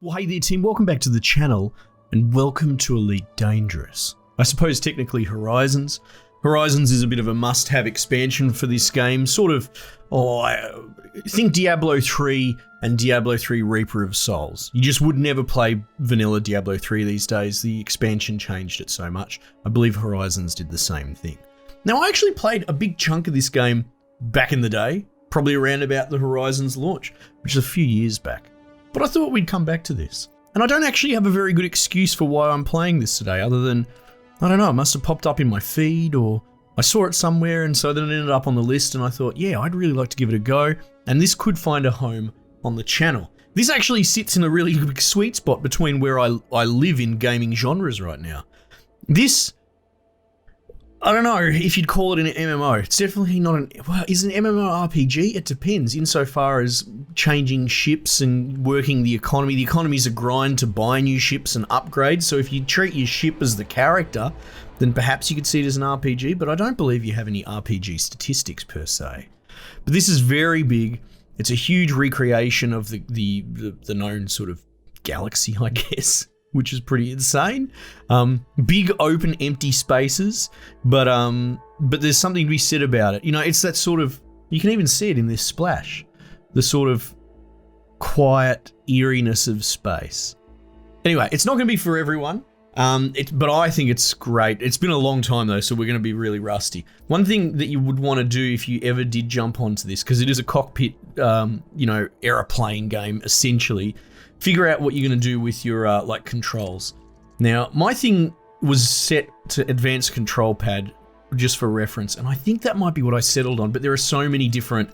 Well, hey there team, welcome back to the channel and welcome to Elite Dangerous. I suppose technically Horizons. Horizons is a bit of a must-have expansion for this game, sort of, I think Diablo 3 and Diablo 3 Reaper of Souls. You just would never play vanilla Diablo 3 these days, the expansion changed it so much. I believe Horizons did the same thing. Now I actually played a big chunk of this game back in the day, probably around about the Horizons launch, which is a few years back. But I thought we'd come back to this. And I don't actually have a very good excuse for why I'm playing this today, other than, I don't know, it must have popped up in my feed or I saw it somewhere and so then it ended up on the list and I thought, yeah, I'd really like to give it a go. And this could find a home on the channel. This actually sits in a really sweet spot between where I live in gaming genres right now. This, I don't know if you'd call it an MMO. It's definitely not an, well, is an MMORPG? It depends insofar as changing ships and working the economy. The economy's a grind to buy new ships and upgrade. So if you treat your ship as the character, then perhaps you could see it as an RPG, but I don't believe you have any RPG statistics per se. But this is very big. It's a huge recreation of the known sort of galaxy, I guess, which is pretty insane. Big open empty spaces, but there's something to be said about it. You know, it's that sort of, you can even see it in this splash, the sort of quiet eeriness of space. Anyway, it's not going to be for everyone, but I think it's great. It's been a long time though, so we're going to be really rusty. One thing that you would want to do if you ever did jump onto this, because it is a cockpit, airplane game essentially, figure out what you're going to do with your like controls. Now, my thing was set to advanced control pad just for reference, and I think that might be what I settled on, but there are so many different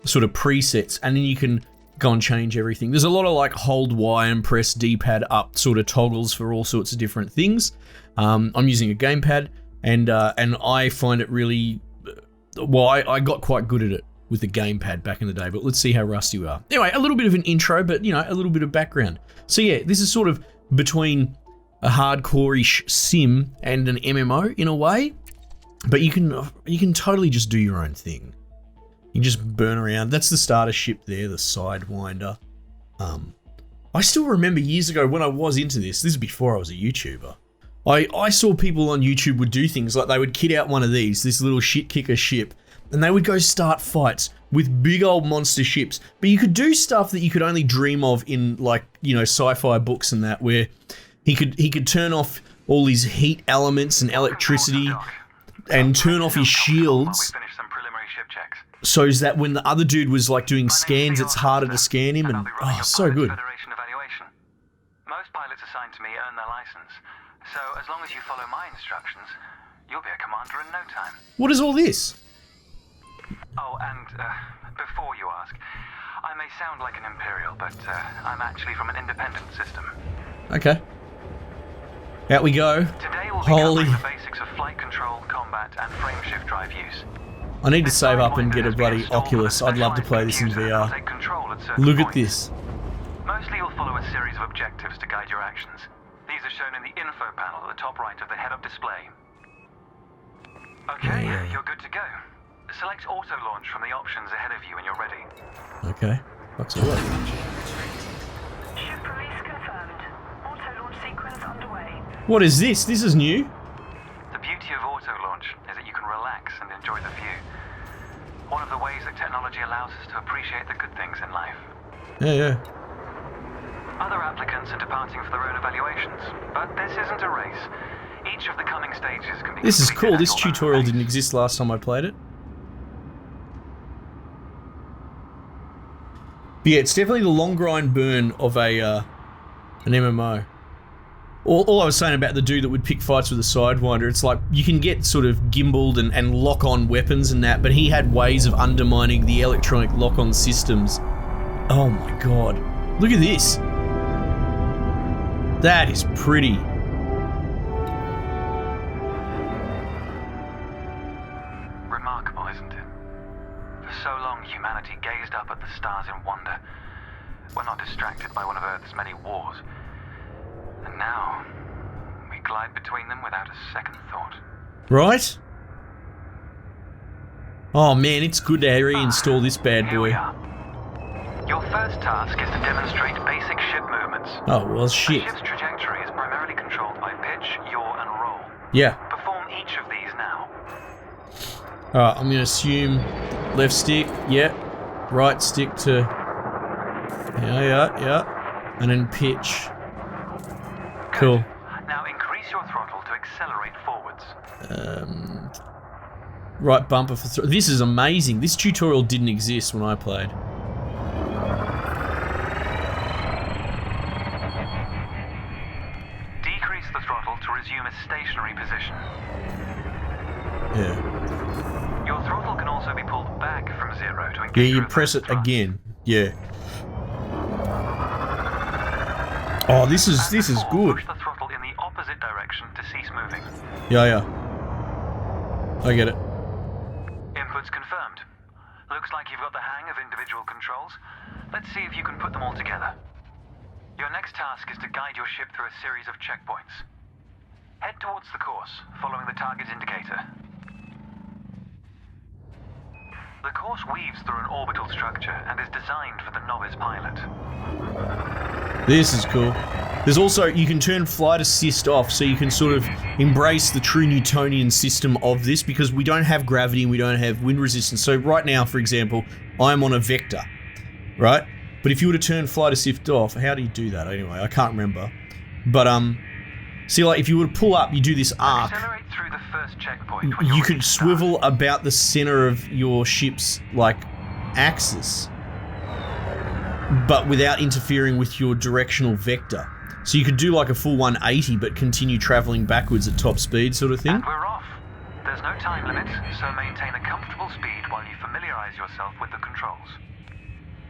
sort of presets, and then you can go and change everything. There's a lot of like hold Y and press D-pad up sort of toggles for all sorts of different things. I'm using a gamepad, and I find it really, well, I got quite good at it with the gamepad back in the day, but let's see how rusty we are. Anyway, a little bit of an intro, but you know, a little bit of background. So yeah, this is sort of between a hardcore-ish sim and an MMO in a way, but you can totally just do your own thing. You can just burn around. That's the starter ship there, the Sidewinder. I still remember years ago when I was into this is before I was a YouTuber, I saw people on YouTube would do things like they would kit out one of these, this little shit kicker ship, and they would go start fights with big old monster ships. But you could do stuff that you could only dream of in, like, you know, sci-fi books and that, where he could turn off all his heat elements and electricity and turn off his shields, so is that when the other dude was like doing scans, it's harder to scan him, and oh, so good. Most pilots assigned to me earn their license, so as long as you follow my instructions, you'll be a commander in no time. What is all this? Oh, and before you ask, I may sound like an Imperial, but I'm actually from an independent system. Okay. Out we go. Today we'll be covering the basics of flight control, combat, and frame shift drive use. I need to save up and get a bloody Oculus. I'd love to play this in VR. Look at this. Mostly you'll follow a series of objectives to guide your actions. These are shown in the info panel at the top right of the head-up display. Okay, you're good to go. Select auto launch from the options ahead of you when you're ready. Okay, what's it work? Ship release confirmed. Auto launch sequence underway. What is this? This is new. The beauty of auto launch is that you can relax and enjoy the view. One of the ways that technology allows us to appreciate the good things in life. Yeah. Other applicants are departing for their own evaluations, but this isn't a race. Each of the coming stages can be. This is cool. This tutorial didn't exist last time I played it. But yeah, it's definitely the long grind burn of an MMO. All I was saying about the dude that would pick fights with a Sidewinder, it's like you can get sort of gimbaled and lock on weapons and that, but he had ways of undermining the electronic lock on systems. Oh my god. Look at this. That is pretty. Remarkable, isn't it? For so long, humanity gazed up at the stars in wonder. We're not distracted by one of Earth's many wars. And now, we glide between them without a second thought. Right? Oh man, it's good to reinstall this bad boy. Here we are. Your first task is to demonstrate basic ship movement. limits. Oh, well, The shit. ship's trajectory is primarily controlled by pitch, yaw, and roll. Yeah. Perform each of these now. Alright, I'm gonna assume left stick, yeah. Right stick to... Yeah. And then pitch. Cool. Now increase your throttle to accelerate forwards. Right bumper for... This is amazing. This tutorial didn't exist when I played. Decrease the throttle to resume a stationary position. Yeah. Your throttle can also be pulled back from 0 to Yeah, engage you reverse press it thrust. again. Yeah. Oh, this is good. Push the throttle in the opposite direction to cease moving. Yeah. I get it. Inputs confirmed. Looks like you've got the hang of individual controls. Let's see if you can put them all together. Your next task is to guide your ship through a series of checkpoints. Head towards the course, following the target indicator. The course weaves through an orbital structure and is designed for the novice pilot. This is cool. There's also, you can turn flight assist off so you can sort of embrace the true Newtonian system of this, because we don't have gravity and we don't have wind resistance. So right now, for example, I'm on a vector, right? But if you were to turn flight assist off, how do you do that anyway? I can't remember. But, see, like, if you were to pull up, you do this arc. Accelerate through the first checkpoint when you're You ready could to start. swivel about the center of your ship's, like, axis, but without interfering with your directional vector. So you could do like a full 180 but continue traveling backwards at top speed sort of thing. And we're off. There's no time limit, so maintain a comfortable speed while you familiarize yourself with the controls.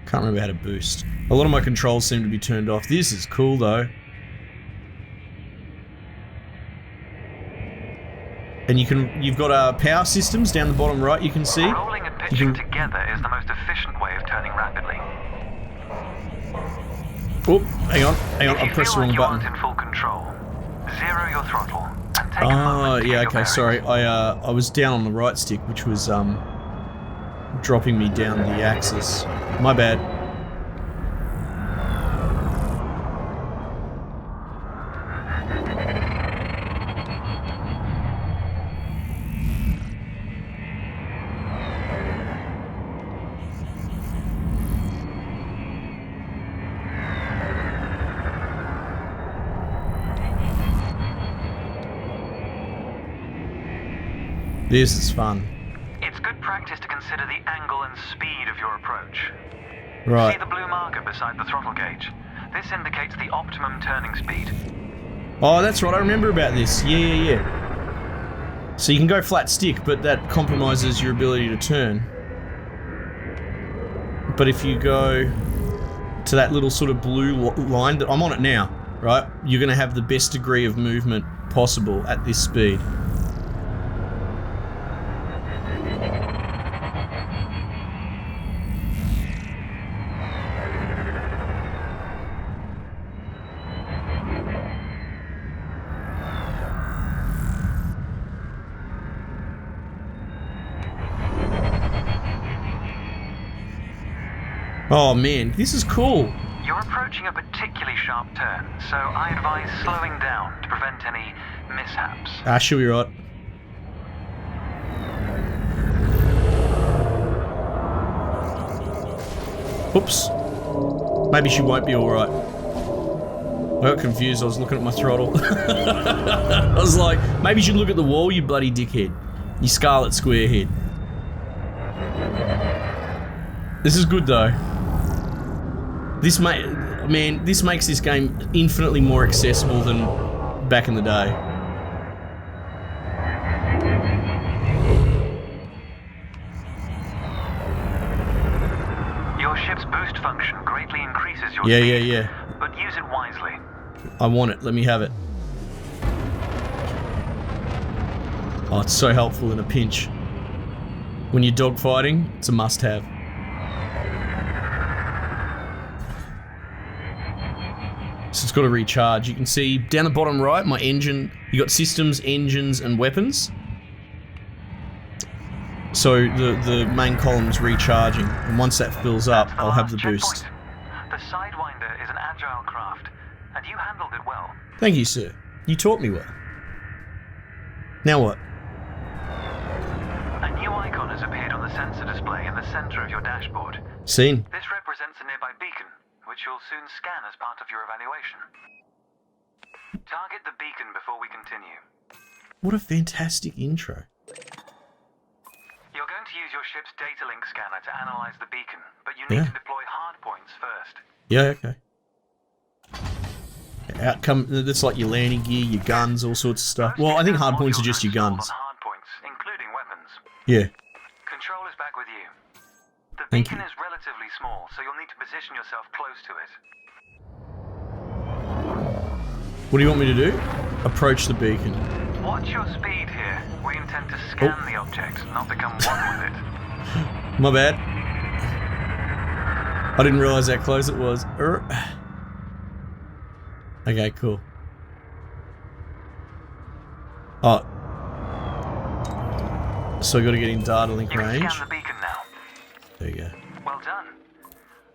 Can't remember how to boost. A lot of my controls seem to be turned off. This is cool though. And you've got power systems down the bottom right, you can see. Rolling and pitching together is the most efficient way of turning rapidly. Oh, hang on, I If pressed the you feel wrong like you button. aren't in full control, zero your throttle and take a Oh, moment to yeah, get your okay, sorry. bearings. I was down on the right stick, which was dropping me down the axis. My bad. This is fun. It's good practice to consider the angle and speed of your approach. Right. See the blue marker beside the throttle gauge? This indicates the optimum turning speed. Oh, that's right, I remember about this. Yeah. So you can go flat stick, but that compromises your ability to turn. But if you go to that little sort of blue line, that I'm on it now, right? You're going to have the best degree of movement possible at this speed. Oh man, this is cool. You're approaching a particularly sharp turn, so I advise slowing down to prevent any mishaps. She'll be right. Oops. Maybe she won't be alright. I got confused, I was looking at my throttle. I was like, maybe you should look at the wall, you bloody dickhead. You scarlet square head. This is good though. This makes this game infinitely more accessible than back in the day. Your ship's boost function greatly increases your speed. Yeah. But use it wisely. I want it, let me have it. Oh, it's so helpful in a pinch. When you're dogfighting, it's a must-have. So it's got to recharge. You can see down the bottom right, my engine, you got systems, engines, and weapons. So the main column's recharging, and once that fills up, That's the I'll have the last boost. checkpoint. The Sidewinder is an agile craft handled it well. Thank you, sir. You taught me well. Now what? A new icon has appeared on the sensor display in the center of your dashboard. Seen. This represents a nearby beacon, which you'll soon scan as part of your evaluation. Target the beacon before we continue. What a fantastic intro. You're going to use your ship's data link scanner to analyze the beacon, but you need to deploy hardpoints first. Yeah, okay. Outcome, that's like your landing gear, your guns, all sorts of stuff. Well, I think hardpoints are just your guns. Hardpoints, including weapons. Yeah. Control is back with you. The Thank beacon you. is relatively small, so you'll need to position yourself close to it. What do you want me to do? Approach the beacon. Watch your speed here. We intend to scan the object, not become one with it. My bad. I didn't realize how close it was. Okay, cool. Oh. So I gotta get in data link You can range. scan the beacon now. There you go. Well done.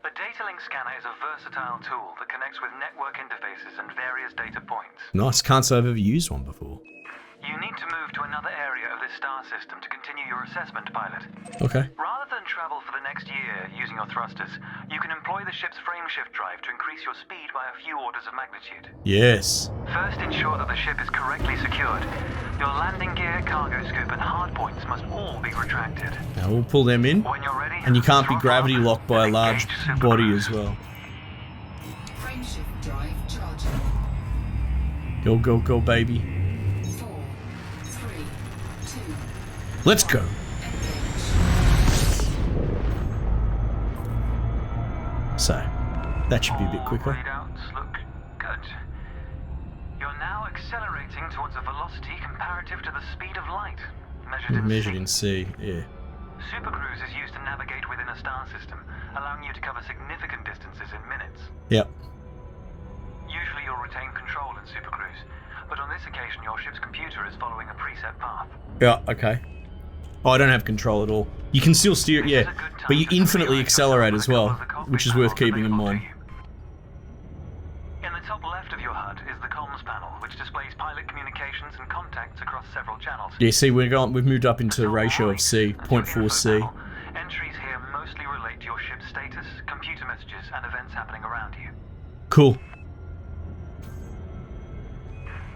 The data link scanner is a versatile tool that connects with network interfaces and various data points. Nice. Can't say I've ever used one before. You need to move to another area of this star system to continue your assessment, pilot. Okay. Rather than travel for the next year using your thrusters, you can employ the ship's frameshift drive to increase your speed by a few orders of magnitude. Yes. First, ensure that the ship is correctly secured. Your landing gear, cargo scoop, and hardpoints must all be retracted. Now we'll pull them in. When you're ready, And you can't be throttle gravity up locked by a and large engage Super body Cruise. as well. Frameshift drive charging. Go, go, go, baby. 4, 3, 2, Let's go. engage. So, that should be a bit All quicker. readouts look good. You're now accelerating towards a velocity comparative to the speed of light, measured in C. Yeah. Supercruise is used to navigate within a star system, allowing you to cover significant distances in minutes. Yep. Usually you'll retain control in Supercruise, but on this occasion your ship's computer is following a preset path. Yeah, okay. Oh, I don't have control at all. You can still steer it, yeah, but you infinitely accelerate as well, which is worth keeping in mind. In the top left of your HUD is the comms panel, which displays pilot communications and contacts across several channels. Yeah, see, we've moved up into the ratio of C, At your 0.4 C. info panel, entries here mostly relate to your ship's status, computer messages, and events happening around you. Cool.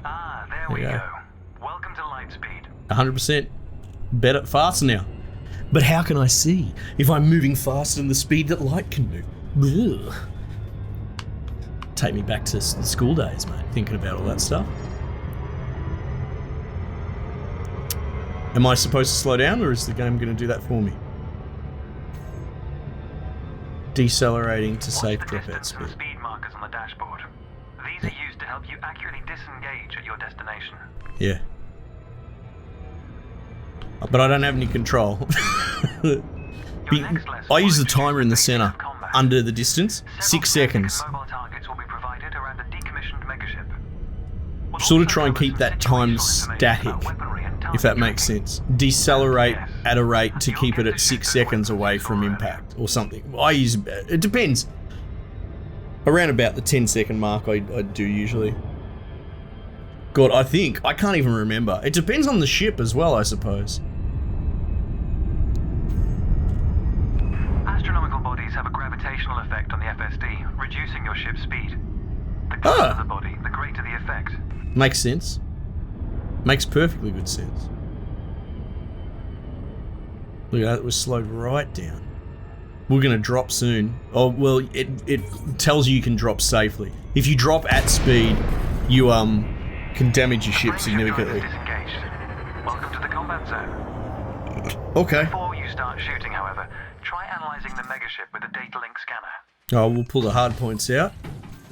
Ah, there we Yeah. go. Welcome to Lightspeed. 100%. Better, faster now. But how can I see if I'm moving faster than the speed that light can move? Ugh. Take me back to the school days, mate, thinking about all that stuff. Am I supposed to slow down, or is the game going to do that for me? Decelerating to Watch safe the dropout distance and speed. speed markers on the dashboard. These are used to help you accurately disengage at your destination. Yeah. But I don't have any control. Your next lesson I use the will introduce timer in the basics center, of combat. under the distance, Several 6 significant seconds. Mobile targets will be provided around a decommissioned megaship. We'll Sort of also try and cover keep some that time situational information static, about weaponry and if that target makes tracking. sense. Decelerate at a rate to keep it at 6 seconds away from impact or something. It depends. Around about the 10-second mark I do usually. God, I can't even remember. It depends on the ship as well, I suppose. Astronomical bodies have a gravitational effect on the FSD, reducing your ship's speed. The closer the body, the greater the effect. Makes sense. Makes perfectly good sense. Look at that, it was slowed right down. We're gonna drop soon. Oh, well, it tells you can drop safely. If you drop at speed, you can damage your ship Frameshift significantly. drive is disengaged. Welcome to the combat zone. Okay. Before you start shooting, however, try analyzing the megaship with a data link scanner. Oh, we'll pull the hard points out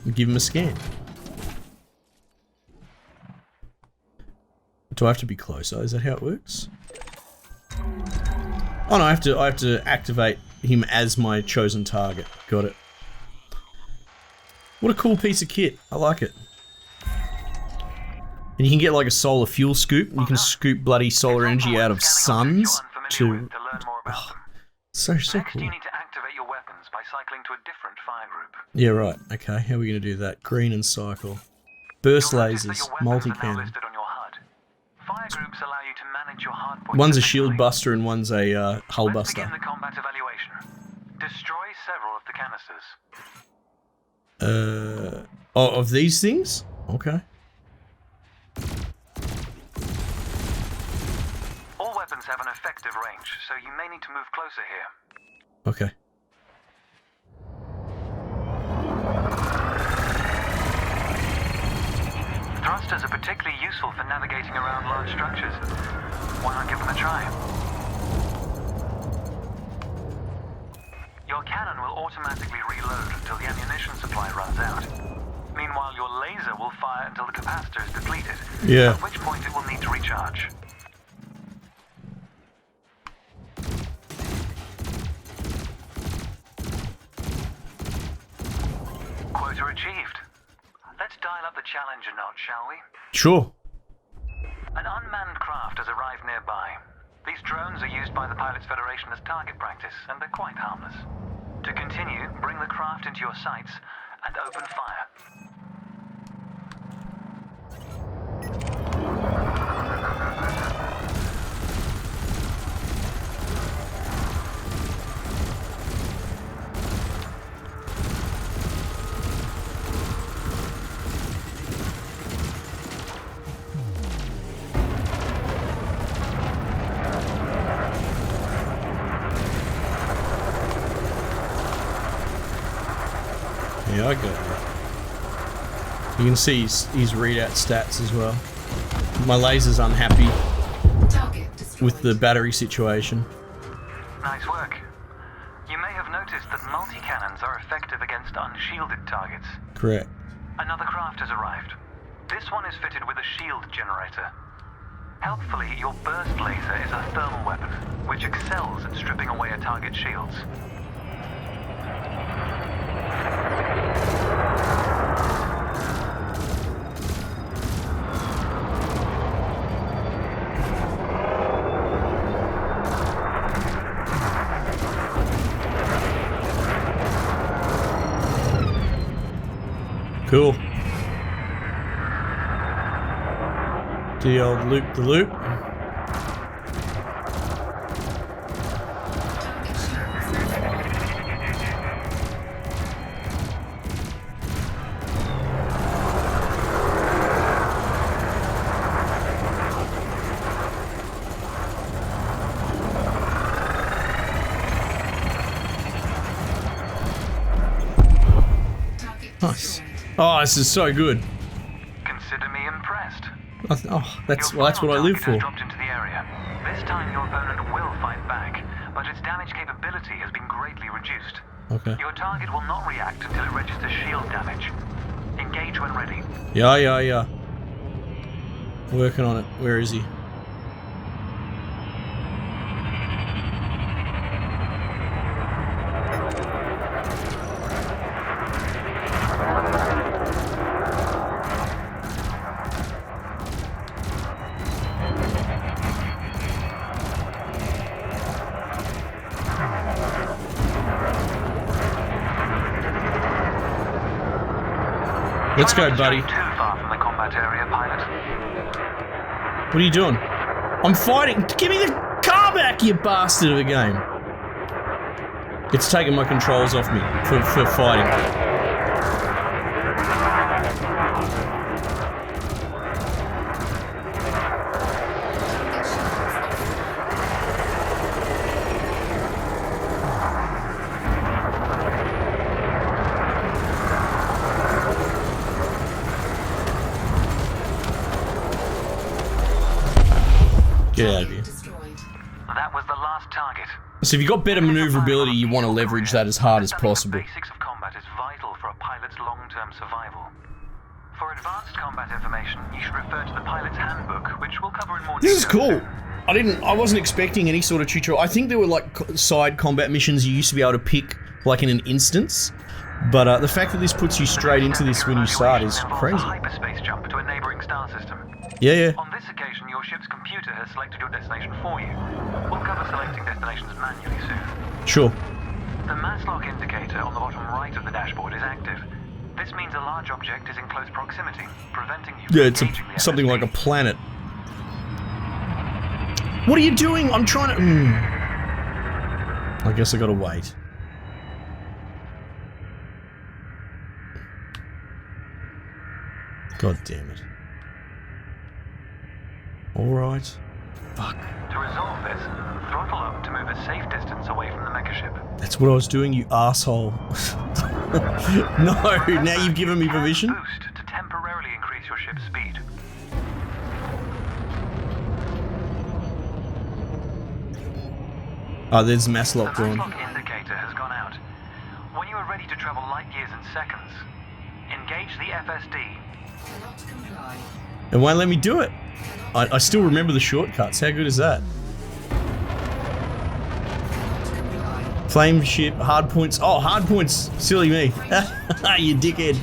and give them a scan. Do I have to be closer? Is that how it works? Oh no, I have to activate him as my chosen target. Got it. What a cool piece of kit. I like it. And you can get like a solar fuel scoop, and you can scoop bloody solar energy out of suns to... To learn more about them. So Next, cool. you need to activate your weapons by cycling to a different fire group. Yeah, right. Okay, how are we going to do that? Green and cycle. Burst You'll notice that lasers, your weapons are now multi-cannon. listed on your HUD. Fire groups allow you to manage your hardpoint. One's a efficiently. shield buster and one's a hull Let's buster. begin the combat evaluation. Destroy several of the canisters. Oh, of these things? Okay. All weapons have an effective range, so you may need to move closer here. Okay. Thrusters are particularly useful for navigating around large structures. Why not give them a try? Your cannon will automatically reload until the ammunition supply runs out. Meanwhile, your laser will fire until the capacitor is depleted, Yeah. at which point it will need to recharge. Quota achieved. Let's dial up the challenge a notch, shall we? Sure. An unmanned craft has arrived nearby. These drones are used by the Pilots Federation as target practice, and they're quite harmless. To continue, bring the craft into your sights and open fire. Yeah, I got it. You can see his readout stats as well. My laser's unhappy Target destroyed. with the battery situation. Nice work. You may have noticed that multi-cannons are effective against unshielded targets. Correct. Another craft has arrived. This one is fitted with a shield generator. Helpfully, your burst laser is a thermal weapon, which excels at stripping away a target's shields. Cool. Do the old loop the loop. Target shields. Target Nice. destroyed. Oh, this is so good. Consider me impressed. That's Your what I final live target for. has dropped into the area. This time your opponent will fight back, but its damage capability has been greatly reduced. Okay. Your target will not react until it registers shield damage. Engage when ready. Yeah. Working on it. Where is he? Let's go, buddy. Too far from the combat area, pilot. What are you doing? I'm fighting. Give me the car back, you bastard of a game. It's taking my controls off me for fighting. Get out of here. Destroyed. That was the last target. So if you've got better maneuverability, you want to leverage that as hard as possible. The basics of combat is vital for a pilot's long-term survival. For advanced combat information, you should refer to the pilot's handbook, which we'll cover in more detail. This is cool. I wasn't expecting any sort of tutorial. I think there were like side combat missions you used to be able to pick like in an instance. But the fact that this puts you straight into this when you start is crazy. A hyperspace jump to a neighboring star system. Yeah. On this occasion, your ship's computer has selected your destination for you. We'll cover selecting destinations manually soon. Sure. The mass lock indicator on the bottom right of the dashboard is active. This means a large object is in close proximity, preventing you from Yeah, it's engaging the something like a FSD. planet. What are you doing? I'm trying to... I guess I gotta wait. God damn it. Alright. Fuck. To resolve this, throttle up to move a safe distance away from the megaship. That's what I was doing, you asshole. No, now you've given me permission? Boost to temporarily increase your ship's speed. Oh, there's mass The lock on. mass lock indicator has gone out. When you are ready to travel light years in seconds, engage the FSD. Cannot comply. It won't let me do it. I still remember the shortcuts. How good is that? Cannot comply. Flame ship, hard points. Oh, hard points. Silly me. You dickhead.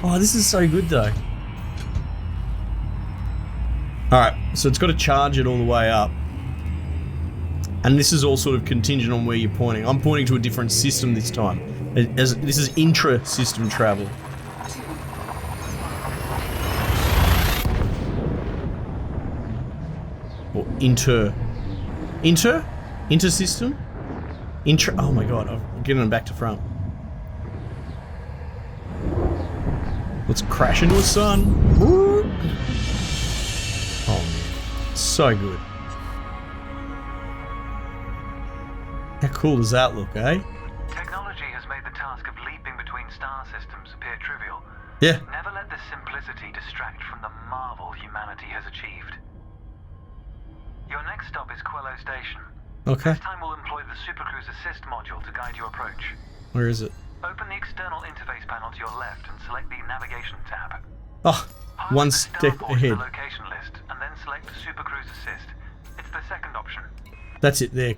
Oh, this is so good though. Alright, so it's got to charge it all the way up. And this is all sort of contingent on where you're pointing. I'm pointing to a different system this time. As this is intra-system travel. Or inter-system? Oh my god, I'm getting them back to front. Let's crash into a sun. Woo! Oh man, so good. How cool does that look, eh? Technology has made the task of leaping between star systems appear trivial. Yeah. Never let this simplicity distract from the marvel humanity has achieved. Your next stop is Quello Station. Okay. This time we'll employ the Supercruise Assist module to guide your approach. Where is it? Open the external interface panel to your left and select the Navigation tab. Oh, Pilot one the step Starport in ahead. the location list, and then select Supercruise Assist. It's the second option. That's it there,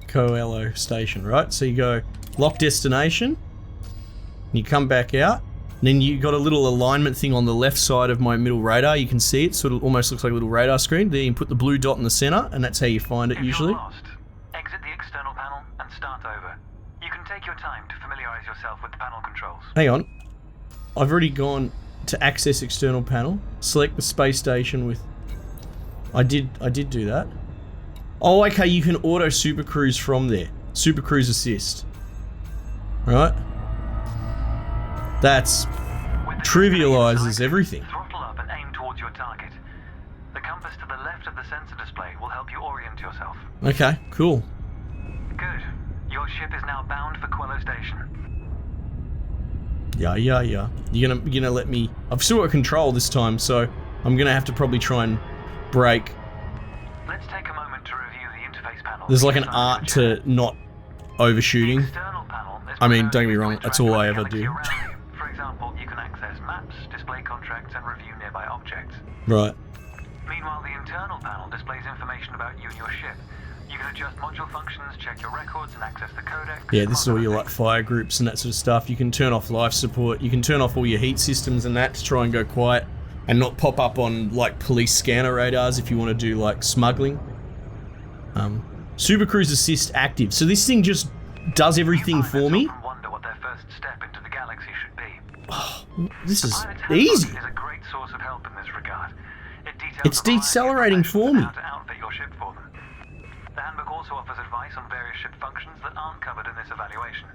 Coelho Station, right? So you go lock destination, and you come back out, and then you got a little alignment thing on the left side of my middle radar. You can see it, sort of almost looks like a little radar screen. There you can put the blue dot in the center, and that's how you find it If usually. you're lost, exit the external panel and start over. You can take your time to familiarize yourself with the panel controls. Hang on. I've already gone to access external panel. Select the space station with... I did do that. Oh, okay, you can auto supercruise from there. Supercruise assist. Right? That's... With the trivializes selected, everything. Throttle up and aim towards your target. The compass to the left of the sensor display will help you orient yourself. Okay, cool. Good. Your ship is now bound for Quello Station. Yeah. You're gonna let me... I've still got control this time, so I'm gonna have to probably try and brake. Let's take a moment to review the interface panel. There's like an inside art your to not overshooting. The external panel is I mean, prepared don't get me to wrong, interact that's all with I the ever galaxy do. around you. For example, you can access maps, display contracts, and review nearby objects. Right. Meanwhile, the internal panel displays information about you and your ship. You can adjust module functions, check your records, and access the codex. Yeah, this is all among your other like fire groups and that sort of stuff. You can turn off life support. You can turn off all your heat systems and that to try and go quiet and not pop up on like police scanner radars if you want to do like smuggling. Supercruise assist active. So this thing just does everything things. for me. Often wonder what their first step into the galaxy should be. Oh, this is Pilot's handbook easy. is a great source of help in this regard. It details It's a variety of decelerating for information me. on how to outfit your ship for them. The handbook also offers advice on various ship functions that aren't covered in this evaluation.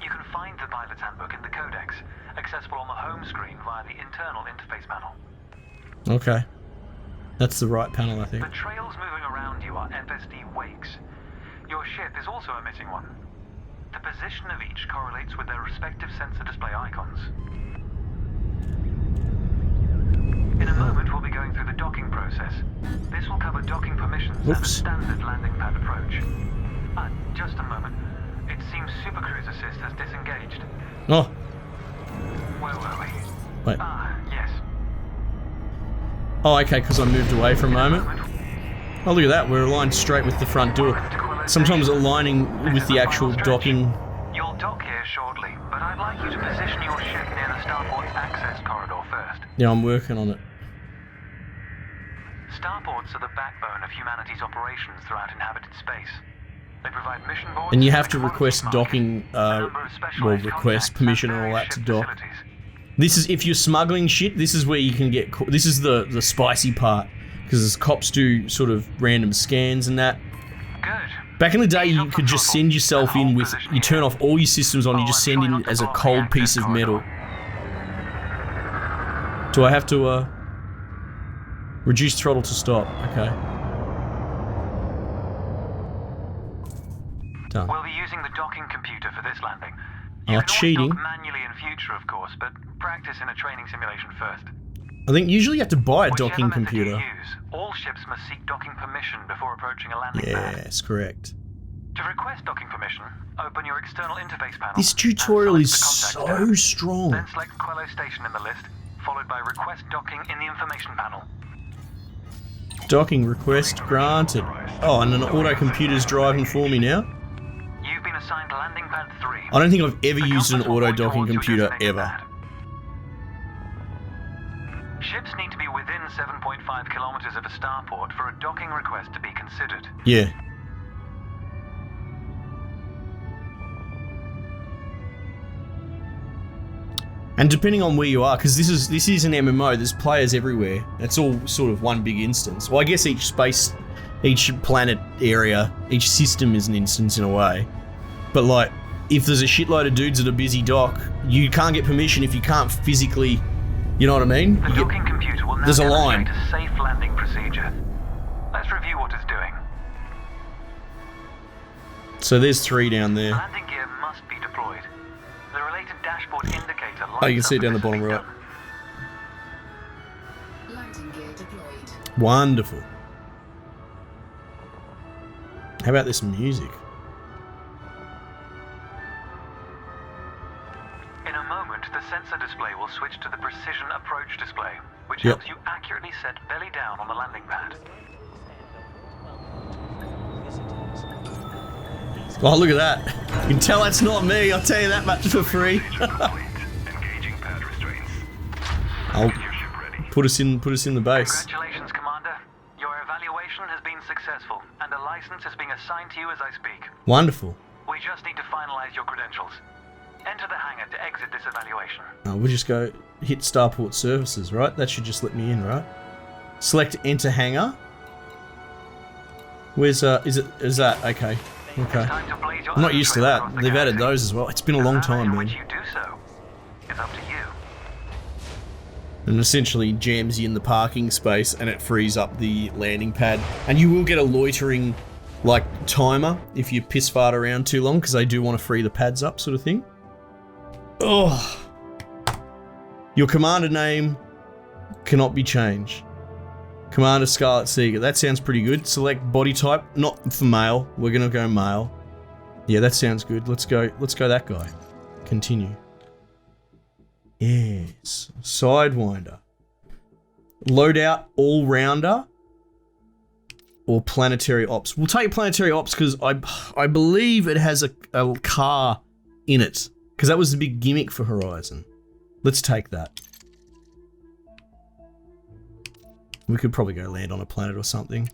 You can find the pilot's handbook in the codex, accessible on the home screen via the internal interface panel. Okay. That's the right panel, I think. The trails moving around you are FSD wakes. Your ship is also emitting one. The position of each correlates with their respective sensor display icons. In a moment, we'll be going through the docking process. This will cover docking permissions and a Whoops. standard landing pad approach. Just a moment. It seems Supercruise Assist has disengaged. Oh, Where were we? wait. Yes. Oh, okay, because I moved away for a moment. Oh, look at that. We're aligned straight with the front door. Sometimes aligning with the actual docking. You'll dock here shortly, but I'd like you to position your ship near the Starport access corridor first. Yeah, I'm working on it. Starports are the backbone of humanity's operations throughout inhabited space. They provide mission boards And you have to and a request quality docking, marking, a number of specialized well, request contacts, permission and and all that to various dock. ship facilities. This is, if you're smuggling shit, this is where you can get caught. This is the spicy part, because cops do sort of random scans and that. Good. Back in the day, you could just send yourself in with, you turn off all your systems on, you just send in as a cold piece of metal. Do I have to, reduce throttle to stop? Okay. Done. We'll be using the docking computer for this landing. Oh, You can always cheating. dock manually in future, of course, but practice in a training simulation first. I think usually you have to buy a Whichever docking method computer. you use, all ships must seek docking permission before approaching a landing pad. Yes, correct. To request docking permission, open your external interface panel. This and tutorial select is the contact so tab. strong. Then select Quello Station in the list, followed by request docking in the information panel. Docking request granted. Oh, and an auto computer's driving for me now. You've been assigned landing pad 3. I don't think I've ever The used an compass will auto point docking towards your computer designated ever. pad. Ships need to be within 7.5 kilometers of a starport for a docking request to be considered. Yeah. And depending on where you are, because this is an MMO, there's players everywhere. It's all sort of one big instance. Well, I guess each planet area, each system is an instance in a way. But like, if there's a shitload of dudes at a busy dock, you can't get permission if you can't physically, you know what I mean? The docking computer will now There's a line. demonstrate a safe landing procedure. Let's review what it's doing. So there's 3 down there. Landing gear must be deployed. The related dashboard indicator lights Oh, you can up see it down the when bottom this is right. done. Landing gear deployed. Wonderful. How about this music? In a moment, the sensor display will switch to the precision approach display, which Yep. helps you accurately set belly down on the landing pad. Oh, look at that. You can tell that's not me, I'll tell you that much for free. Engaging pad restraints. I'll put us in the base. Congratulations, Commander. Your evaluation has been successful, and a license is being assigned to you as I speak. Wonderful. We just need to finalize your credentials. Enter the hangar to exit this evaluation. Oh, we'll just go hit Starport services, right? That should just let me in, right? Select enter hangar. Where's is that okay? Okay. Time to blaze your I'm not own used to trail that. across the They've added galaxy. those as well. It's been a long The manner time, in which man. you do so is up to you. And essentially jams you in the parking space and it frees up the landing pad. And you will get a loitering like timer if you piss fart around too long, because they do want to free the pads up, sort of thing. Oh. Your commander name cannot be changed. Commander Scarlet Seeker. That sounds pretty good. Select body type, not for male. We're gonna go male. Yeah, that sounds good. Let's go that guy. Continue. Yes. Sidewinder. Loadout all-rounder. Or planetary ops. We'll take planetary ops because I believe it has a car in it. Because that was the big gimmick for Horizon. Let's take that. We could probably go land on a planet or something.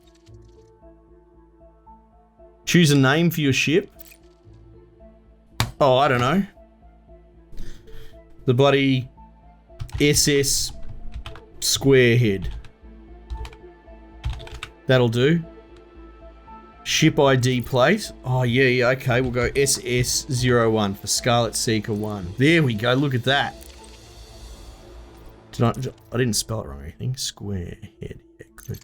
Choose a name for your ship. Oh, I don't know. The bloody SS Squarehead. That'll do. Ship ID plate. Oh, yeah, okay. We'll go SS01 for Scarlet Seeker 1. There we go. Look at that. I didn't spell it wrong or anything. Squarehead. Yeah, good.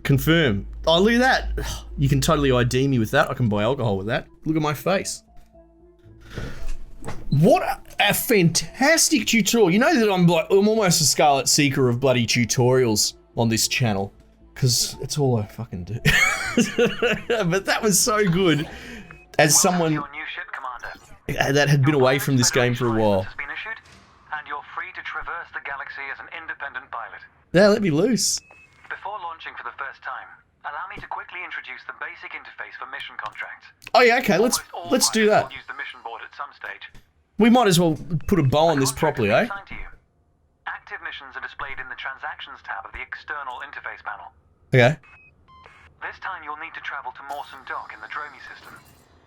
Confirm. Oh, look at that. You can totally ID me with that. I can buy alcohol with that. Look at my face. What a fantastic tutorial. You know that I'm almost a Scarlet Seeker of bloody tutorials on this channel. Because it's all I fucking do. But that was so good. As someone Your new ship, Commander. that had been away from this game for a while. Has been issued, and you're free to traverse the galaxy as an independent pilot. Yeah, let me loose. Before launching for the first time, allow me to quickly introduce the basic interface for mission contracts. Oh yeah, okay, let's Almost all do that. pilots will use the mission board at some stage. We might as well put a bow on this Contract properly, has been eh? assigned to you. Active missions are displayed in the Transactions tab of the external interface panel. Okay. This time you'll need to travel to Mawson Dock in the Dromi system.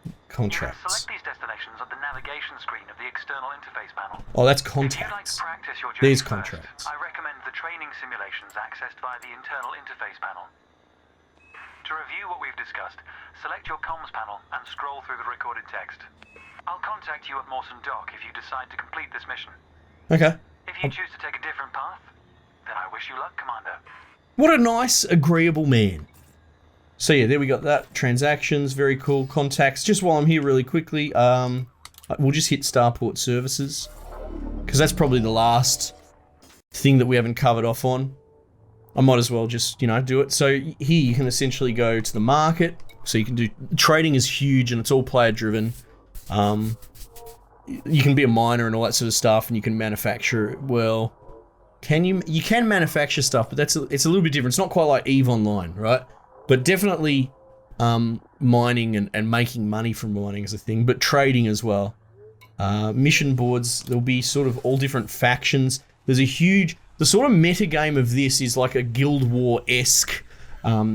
You can Contracts. select these destinations on the navigation screen of the external interface panel. Oh, that's If you'd like to contacts. practice your journey There's first, contracts. I recommend the training simulations accessed via the internal interface panel. To review what we've discussed, select your comms panel and scroll through the recorded text. I'll contact you at Mawson Dock if you decide to complete this mission. Okay. If you choose to take a different path, then I wish you luck, Commander. What a nice, agreeable man. So yeah, there we got that. Transactions, very cool. Contacts. Just while I'm here really quickly, we'll just hit Starport Services. Because that's probably the last thing that we haven't covered off on. I might as well just, do it. So here you can essentially go to the market. So you can do... Trading is huge and it's all player driven. You can be a miner and all that sort of stuff, and you can manufacture, well... You can manufacture stuff, but it's a little bit different. It's not quite like EVE Online, right? But definitely mining and making money from mining is a thing, but trading as well. Mission boards, there'll be sort of all different factions. There's a huge... The sort of meta game of this is like a Guild War-esque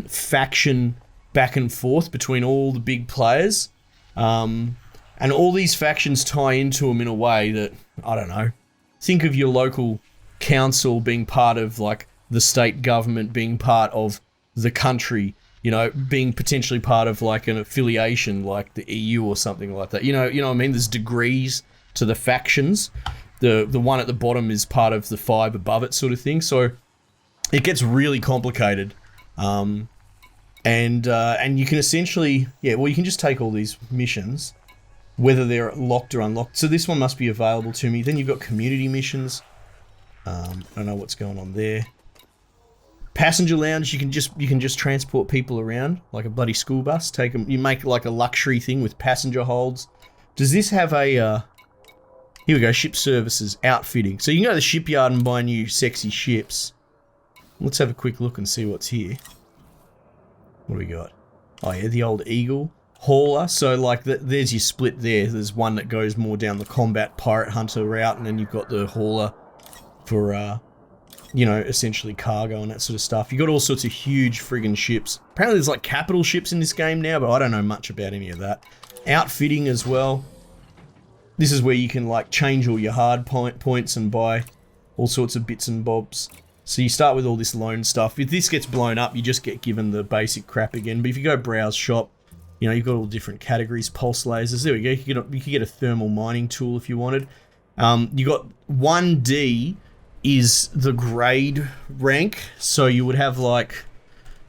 faction back and forth between all the big players. And all these factions tie into them in a way that, I don't know, think of your local council being part of like the state government, being part of the country, being potentially part of like an affiliation like the EU or something like that. You know what I mean? There's degrees to the factions. The one at the bottom is part of the 5 above it sort of thing. So it gets really complicated. And you can essentially, you can just take all these missions, whether they're locked or unlocked. So this one must be available to me. Then you've got community missions. I don't know what's going on there. Passenger lounge, you can just transport people around like a bloody school bus. Take them. You make like a luxury thing with passenger holds. Does this have a? Here we go. Ship services, outfitting. So you can go to the shipyard and buy new sexy ships. Let's have a quick look and see what's here. What do we got? Oh yeah, the old Eagle hauler. So like there's your split there. There's one that goes more down the combat pirate hunter route, and then you've got the hauler for essentially cargo and that sort of stuff. You got all sorts of huge friggin' ships. Apparently there's like capital ships in this game now, but I don't know much about any of that. Outfitting as well. This is where you can like change all your hard points and buy all sorts of bits and bobs. So you start with all this loan stuff. If this gets blown up, you just get given the basic crap again. But if you go browse shop, you've got all different categories, pulse lasers. There we go. You could get a thermal mining tool if you wanted. You got 1D is the grade rank. So you would have like,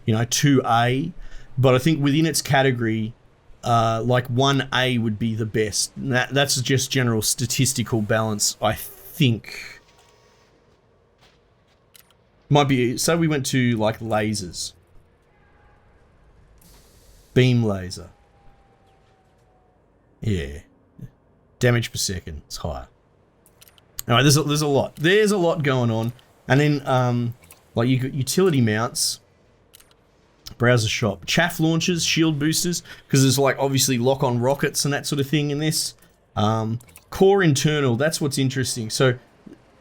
2A. But I think within its category, like 1A would be the best. That's just general statistical balance, I think. Might be, so we went to like lasers. Beam laser. Yeah. Damage per second, it's higher. Alright, there's a lot. There's a lot going on. And then, like you got utility mounts. Browser shop. Chaff launchers, shield boosters, because there's like obviously lock-on rockets and that sort of thing in this. Core internal, that's what's interesting. So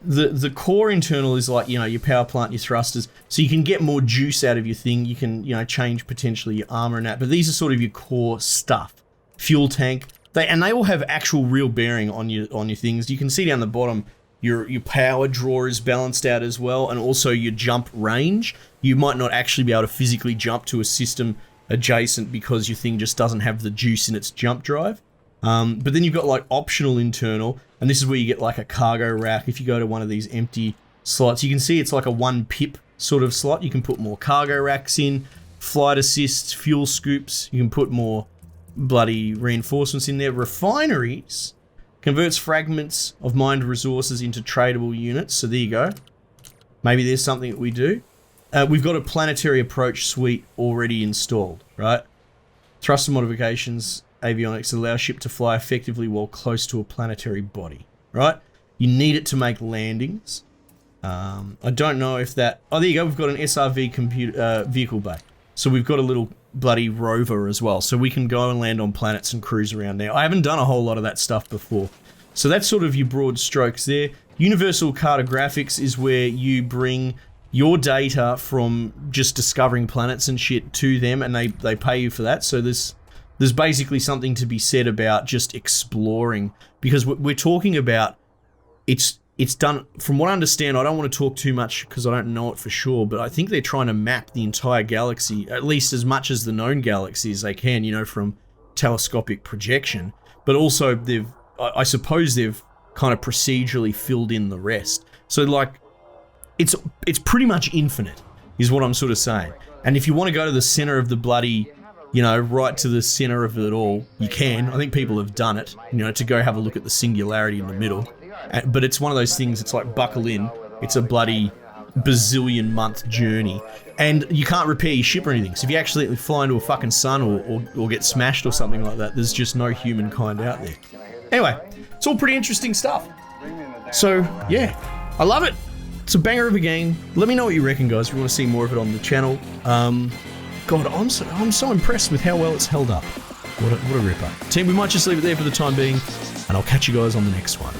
the core internal is like, your power plant, your thrusters, so you can get more juice out of your thing. You can, change potentially your armor and that, but these are sort of your core stuff. Fuel tank, they all have actual real bearing on your things. You can see down the bottom, your power draw is balanced out as well, and also your jump range. You might not actually be able to physically jump to a system adjacent because your thing just doesn't have the juice in its jump drive. But then you've got like optional internal, and this is where you get like a cargo rack. If you go to one of these empty slots, you can see it's like a 1 pip sort of slot. You can put more cargo racks in, flight assists, fuel scoops. You can put more bloody reinforcements in there. Refineries converts fragments of mined resources into tradable units. So there you go. Maybe there's something that we do. We've got a planetary approach suite already installed, right? Thruster modifications, avionics allow ship to fly effectively while close to a planetary body, right? You need it to make landings. I don't know if that... Oh, there you go. We've got an SRV vehicle bay. So we've got a little bloody rover as well. So we can go and land on planets and cruise around now. I haven't done a whole lot of that stuff before. So that's sort of your broad strokes there. Universal cartographics is where you bring your data from just discovering planets and shit to them, and they pay you for that. So there's basically something to be said about just exploring, because we're talking about it's done, from what I understand. I don't want to talk too much because I don't know it for sure, but I think they're trying to map the entire galaxy, at least as much as the known galaxy as they can, you know, from telescopic projection. But also I suppose they've kind of procedurally filled in the rest. So like, it's pretty much infinite, is what I'm sort of saying. And if you want to go to the center of the bloody, you know, right to the center of it all, you can. I think people have done it, you know, to go have a look at the singularity in the middle. But it's one of those things, it's like buckle in. It's a bloody bazillion month journey. And you can't repair your ship or anything. So if you accidentally fly into a fucking sun or get smashed or something like that, there's just no humankind out there. Anyway, it's all pretty interesting stuff. So, yeah, I love it. It's a banger of a game. Let me know what you reckon, guys, if you want to see more of it on the channel. God, I'm so impressed with how well it's held up. What a ripper. Team, we might just leave it there for the time being, and I'll catch you guys on the next one.